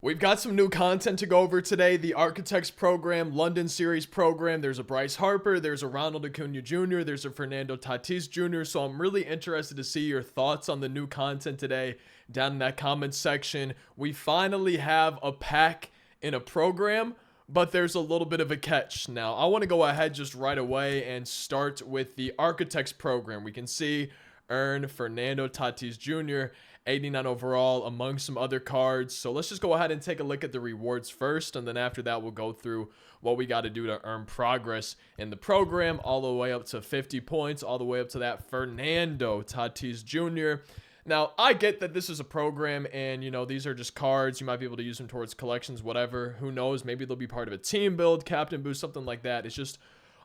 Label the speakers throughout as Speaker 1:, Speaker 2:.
Speaker 1: We've got some new content to go over today. The Architects program, London Series program. There's a Bryce Harper, there's a Ronald Acuna Jr., there's a Fernando Tatis Jr. So I'm really interested to see your thoughts on the new content today down in that comments section. We finally have a pack in a program, but there's a little bit of a catch. Now, I want to go ahead just right away and start with the Architects program. We can see Fernando Tatis Jr., 89 overall among some other cards. So let's just go ahead and take a look at the rewards first, and then after that we'll go through what we got to do to earn progress in the program, all the way up to 50 points, all the way up to that Fernando Tatis Jr. Now, I get that this is a program and, these are just cards. You might be able to use them towards collections, whatever. Who knows? Maybe they'll be part of a team build, captain boost, something like that. It's just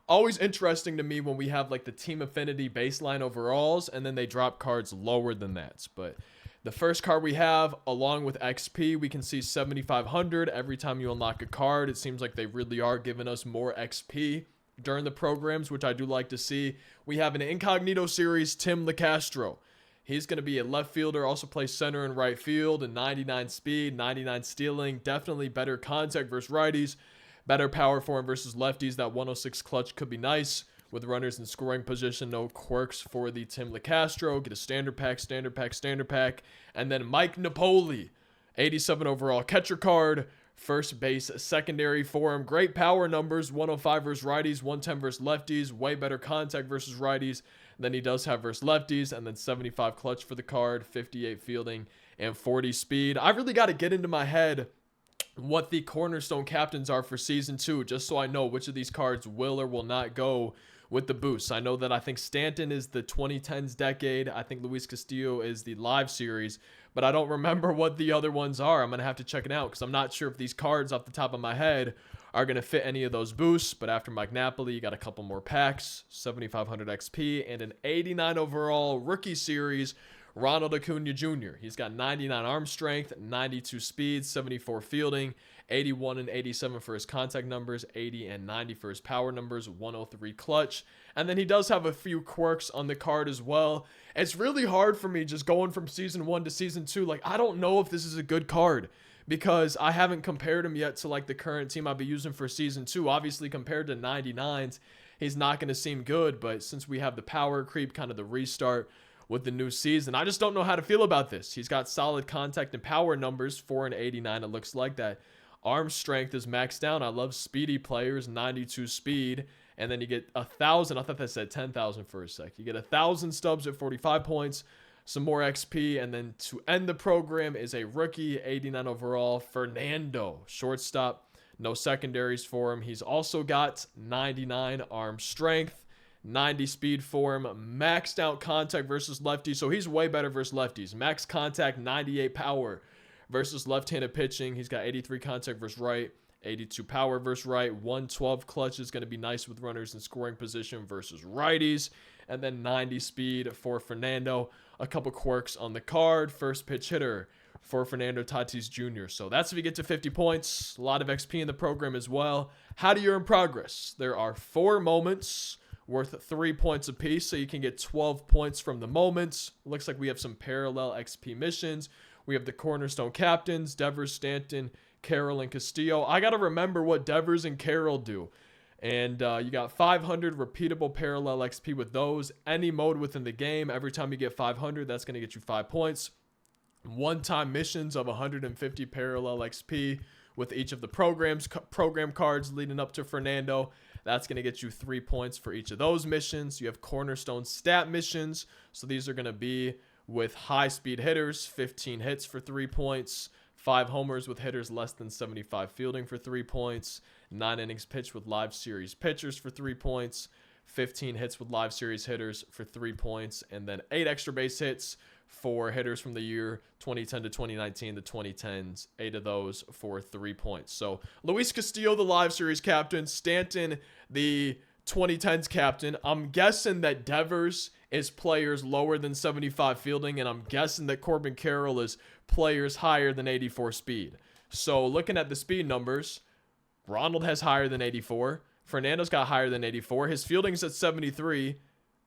Speaker 1: always interesting to me when we have like the team affinity baseline overalls and then they drop cards lower than that. But the first card we have, along with XP, we can see 7,500 every time you unlock a card. It seems like they really are giving us more XP during the programs, which I do like to see. We have an Incognito Series, Tim LeCastro. He's going to be a left fielder, also plays center and right field, and 99 speed, 99 stealing, definitely better contact versus righties, better power for him versus lefties. That 106 clutch could be nice. With runners in scoring position, no quirks for the Tim LeCastro. Get a standard pack. And then Mike Napoli, 87 overall catcher card. First base secondary for him. Great power numbers, 105 versus righties, 110 versus lefties. Way better contact versus righties than he does have versus lefties. And then 75 clutch for the card, 58 fielding, and 40 speed. I really got to get into my head what the cornerstone captains are for season 2, just so I know which of these cards will or will not go with the boosts. I know that I think Stanton is the 2010s decade. I think Luis Castillo is the live series, but I don't remember what the other ones are. I'm going to have to check it out because I'm not sure if these cards off the top of my head are going to fit any of those boosts. But after Mike Napoli, you got a couple more packs, 7,500 XP, and an 89 overall rookie series, Ronald Acuna Jr. He's got 99 arm strength, 92 speed, 74 fielding, 81 and 87 for his contact numbers, 80 and 90 for his power numbers, 103 clutch. And then he does have a few quirks on the card as well. It's really hard for me just going from season 1 to season 2. Like, I don't know if this is a good card because I haven't compared him yet to like the current team I'll be using for season 2. Obviously, compared to 99s, he's not going to seem good. But since we have the power creep, kind of the restart with the new season, I just don't know how to feel about this. He's got solid contact and power numbers, 4 and 89. It looks like that. Arm strength is maxed down. I love speedy players, 92 speed. And then you get 1,000. I thought that said 10,000 for a sec. You get 1,000 stubs at 45 points, some more XP. And then to end the program is a rookie, 89 overall, Fernando, shortstop. No secondaries for him. He's also got 99 arm strength, 90 speed for him, maxed out contact versus lefties. So he's way better versus lefties. Max contact, 98 power versus left-handed pitching. He's got 83 contact versus right, 82 power versus right, 112 clutch is going to be nice with runners in scoring position versus righties, and then 90 speed for Fernando. A couple quirks on the card. First pitch hitter for Fernando Tatis Jr. So that's if you get to 50 points. A lot of XP in the program as well. How do you earn progress? There are 4 moments worth 3 points apiece, so you can get 12 points from the moments. Looks like we have some parallel XP missions. We have the cornerstone captains, Devers, Stanton, Carroll, and Castillo. I got to remember what Devers and Carroll do. And you got 500 repeatable parallel XP with those. Any mode within the game, every time you get 500, that's going to get you 5 points. One-time missions of 150 parallel XP with each of the program cards leading up to Fernando. That's going to get you 3 points for each of those missions. You have cornerstone stat missions. So these are going to be with high-speed hitters, 15 hits for 3 points, 5 homers with hitters less than 75 fielding for 3 points, 9 innings pitched with live series pitchers for 3 points, 15 hits with live series hitters for 3 points, and then 8 extra base hits for hitters from the year 2010 to 2019, the 2010s, 8 of those for 3 points. So Luis Castillo, the live series captain, Stanton, the 2010s captain. I'm guessing that Devers is players lower than 75 fielding, and I'm guessing that Corbin Carroll is players higher than 84 speed. So looking at the speed numbers, Ronald has higher than 84. Fernando's got higher than 84. His fielding's at 73.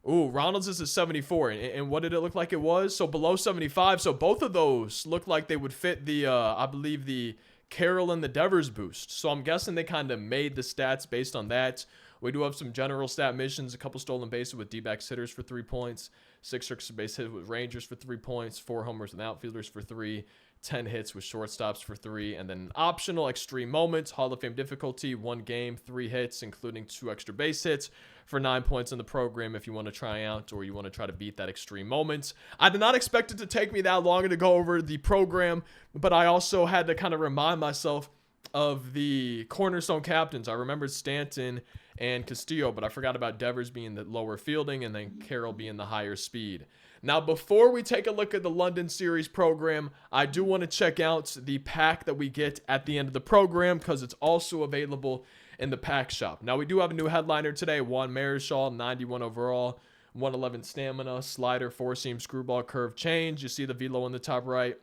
Speaker 1: Ooh, Ronald's is at 74. And what did it look like it was? So below 75. So both of those look like they would fit the, I believe, the Carroll and the Devers boost. So I'm guessing they kind of made the stats based on that. We do have some general stat missions, a couple stolen bases with D-backs hitters for 3 points, 6 extra base hits with Rangers for 3 points, 4 homers with outfielders for 3, 10 hits with shortstops for 3, and then optional extreme moments, Hall of Fame difficulty, 1 game, 3 hits, including 2 extra base hits for 9 points in the program if you want to try out or you want to try to beat that extreme moments. I did not expect it to take me that long to go over the program, but I also had to kind of remind myself of the cornerstone captains. I remembered Stanton and Castillo, but I forgot about Devers being the lower fielding and then Carroll being the higher speed. Now, before we take a look at the London Series program, I do want to check out the pack that we get at the end of the program because it's also available in the pack shop. Now, we do have a new headliner today, Juan Marichal, 91 overall, 111 stamina, slider, 4-seam, screwball, curve change. You see the velo in the top right,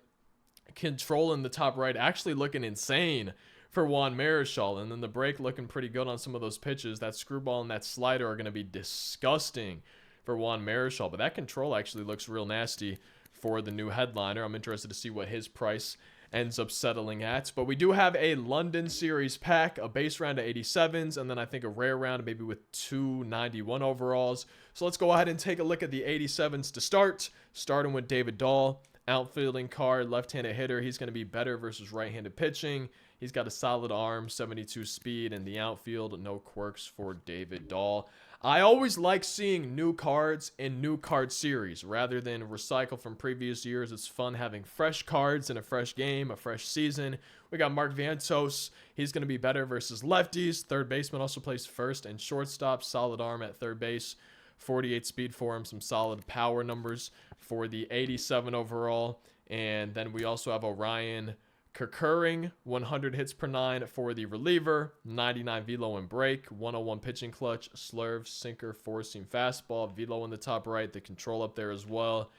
Speaker 1: control in the top right, actually looking insane for Juan Marichal, and then the break looking pretty good on some of those pitches. That screwball and that slider are going to be disgusting for Juan Marichal, but that control actually looks real nasty for the new headliner. I'm interested to see what his price ends up settling at, but we do have a London Series pack, a base round of 87s, and then I think a rare round maybe with 291 overalls. So let's go ahead and take a look at the 87s to start, starting with David Dahl. Outfielding card, left-handed hitter. He's going to be better versus right-handed pitching. He's got a solid arm, 72 speed in the outfield. No quirks for David Dahl. I always like seeing new cards in new card series rather than recycle from previous years. It's fun having fresh cards in a fresh game, a fresh season. We got Mark Vientos. He's going to be better versus lefties. Third baseman also plays first and shortstop. Solid arm at third base. 48 speed for him, some solid power numbers for the 87 overall. And then we also have Orion Kerkering, 100 hits per 9 for the reliever, 99 velo and break, 101 pitching clutch, slurve, sinker, 4-seam fastball, velo in the top right, the control up there as well.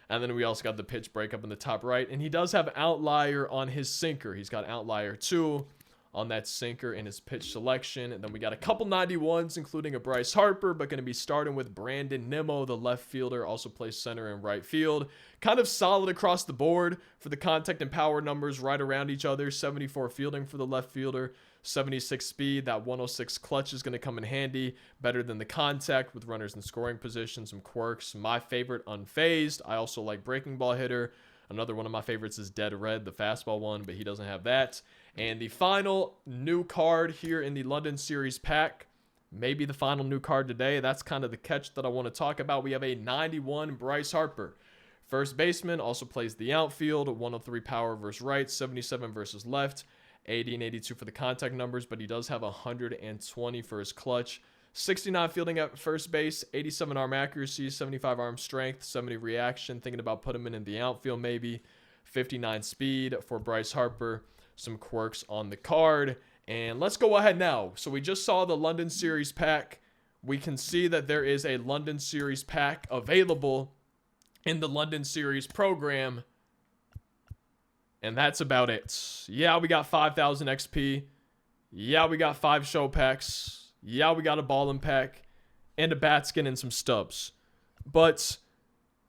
Speaker 1: And then we also got the pitch break up in the top right. And he does have outlier on his sinker. He's got outlier 2 on that sinker in his pitch selection. And then we got a couple 91s, including a Bryce Harper, but going to be starting with Brandon Nimmo, the left fielder, also plays center and right field. Kind of solid across the board for the contact and power numbers right around each other. 74 fielding for the left fielder, 76 speed. That 106 clutch is going to come in handy, better than the contact with runners in scoring position. Some quirks. My favorite, unfazed. I also like breaking ball hitter. Another one of my favorites is Dead Red, the fastball one, but he doesn't have that. And the final new card here in the London Series pack, maybe the final new card today. That's kind of the catch that I want to talk about. We have a 91 Bryce Harper. First baseman, also plays the outfield, 103 power versus right, 77 versus left, 80 and 82 for the contact numbers, but he does have 120 for his clutch. 69 fielding at first base, 87 arm accuracy, 75 arm strength, 70 reaction. Thinking about putting him in the outfield maybe. 59 speed for Bryce Harper. Some quirks on the card. And let's go ahead now. So we just saw the London Series pack. We can see that there is a London Series pack available in the London Series program. And that's about it. Yeah, we got 5,000 XP. Yeah, we got 5 show packs. Yeah, we got a ballin' pack and a bat skin and some stubs. But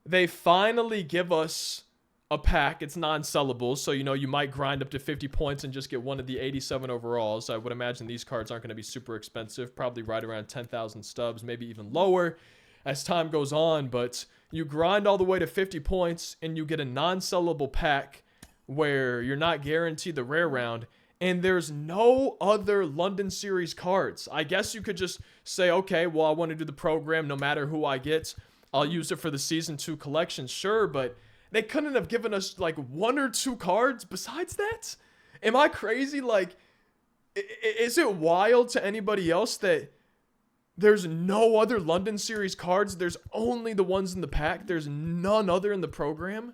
Speaker 1: they finally give us a pack. It's non-sellable, so you might grind up to 50 points and just get one of the 87 overalls. I would imagine these cards aren't going to be super expensive, probably right around 10,000 stubs, maybe even lower as time goes on. But you grind all the way to 50 points and you get a non-sellable pack where you're not guaranteed the rare round. And there's no other London Series cards. I guess you could just say, okay, well, I want to do the program no matter who I get. I'll use it for the Season 2 collection, sure, but they couldn't have given us like 1 or 2 cards besides that? Am I crazy? Like, is it wild to anybody else that there's no other London Series cards? There's only the ones in the pack. There's none other in the program.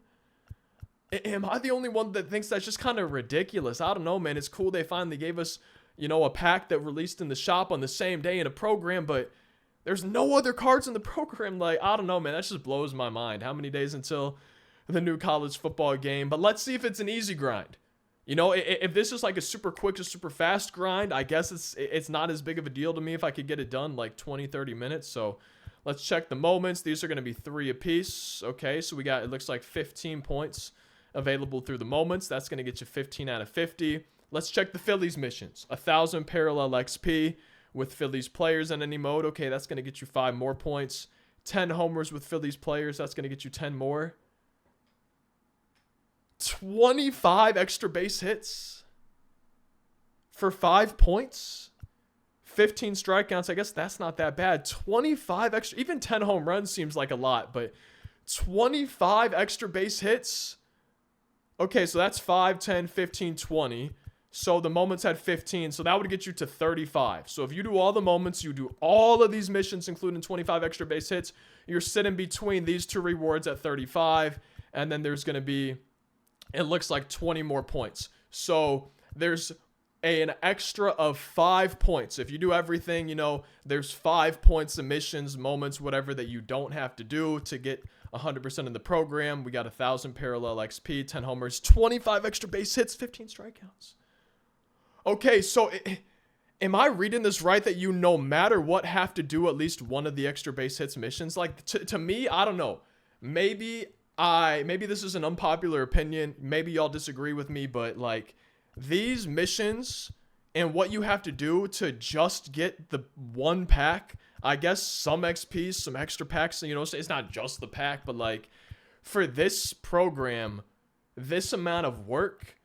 Speaker 1: Am I the only one that thinks that's just kind of ridiculous? I don't know, man. It's cool they finally gave us, a pack that released in the shop on the same day in a program, but there's no other cards in the program. Like, I don't know, man. That just blows my mind. How many days until the new college football game? But let's see if it's an easy grind. If this is like a super quick or super fast grind, I guess it's not as big of a deal to me if I could get it done like 20, 30 minutes. So let's check the moments. These are going to be 3 apiece. Okay, so we got, it looks like 15 points available through the moments. That's going to get you 15 out of 50. Let's check the Phillies missions. 1,000 parallel XP with Phillies players in any mode. Okay, that's going to get you 5 more points. 10 homers with Phillies players. That's going to get you 10 more. 25 extra base hits for 5 points. 15 strikeouts. I guess that's not that bad. 25 extra. Even 10 home runs seems like a lot, but 25 extra base hits. Okay, so that's 5, 10, 15, 20. So the moments had 15, so that would get you to 35. So if you do all the moments, you do all of these missions, including 25 extra base hits, you're sitting between these 2 rewards at 35, and then there's going to be, it looks like 20 more points. So there's an extra of 5 points. If you do everything, you know, there's 5 points of missions, moments, whatever that you don't have to do to get 100% in the program. We got 1,000 parallel XP, 10 homers, 25 extra base hits, 15 strikeouts. Okay, so am I reading this right that you no matter what have to do at least one of the extra base hits missions? Like to me, I don't know. Maybe this is an unpopular opinion. Maybe y'all disagree with me, but like these missions and what you have to do to just get the one pack, I guess some XP, some extra packs, you know, it's not just the pack, but like for this program, this amount of work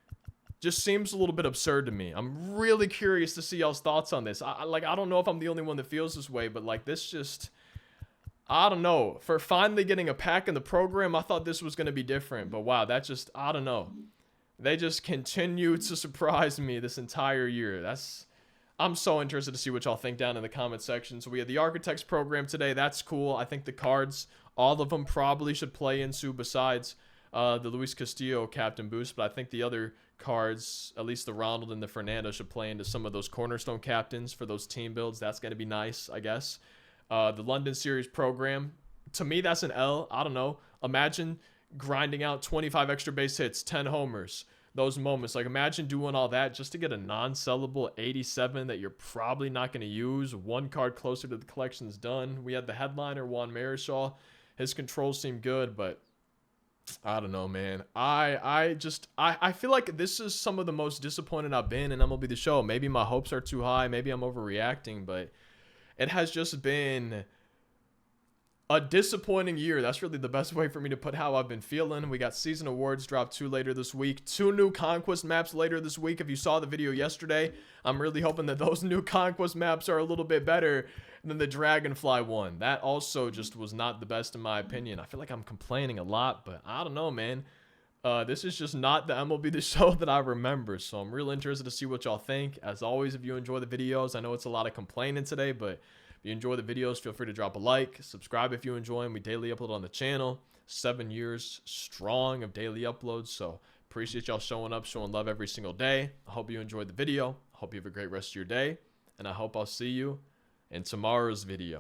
Speaker 1: just seems a little bit absurd to me. I'm really curious to see y'all's thoughts on this. I don't know if I'm the only one that feels this way, but like this just, I don't know. For finally getting a pack in the program, I thought this was going to be different, but wow, that just, I don't know. They just continue to surprise me this entire year. I'm so interested to see what y'all think down in the comment section. So we had the Architects program today. That's cool. I think the cards, all of them probably should play into besides the Luis Castillo captain boost, but I think the other cards, at least the Ronald and the Fernando, should play into some of those cornerstone captains for those team builds. That's going to be nice, I guess. The London Series program, to me, that's an L. I don't know. Imagine grinding out 25 extra base hits, 10 homers, those moments. Like, imagine doing all that just to get a non-sellable 87 that you're probably not going to use. One card closer to the collection's done. We had the headliner, Juan Marichal. His controls seem good, but I don't know, man. I feel like this is some of the most disappointed I've been in MLB The Show. Maybe my hopes are too high. Maybe I'm overreacting, but it has just been a disappointing year. That's really the best way for me to put how I've been feeling. We got season awards drop 2 later this week. 2 new conquest maps later this week. If you saw the video yesterday, I'm really hoping that those new conquest maps are a little bit better than the Dragonfly one. That also just was not the best in my opinion. I feel like I'm complaining a lot, but I don't know, man. This is just not the MLB The Show that I remember, so I'm real interested to see what y'all think. As always, if you enjoy the videos, I know it's a lot of complaining today, but if you enjoy the videos, feel free to drop a like, subscribe if you enjoy them. We daily upload on the channel. 7 years strong of daily uploads, so appreciate y'all showing up, showing love every single day. I hope you enjoyed the video. I hope you have a great rest of your day, and I hope I'll see you in tomorrow's video.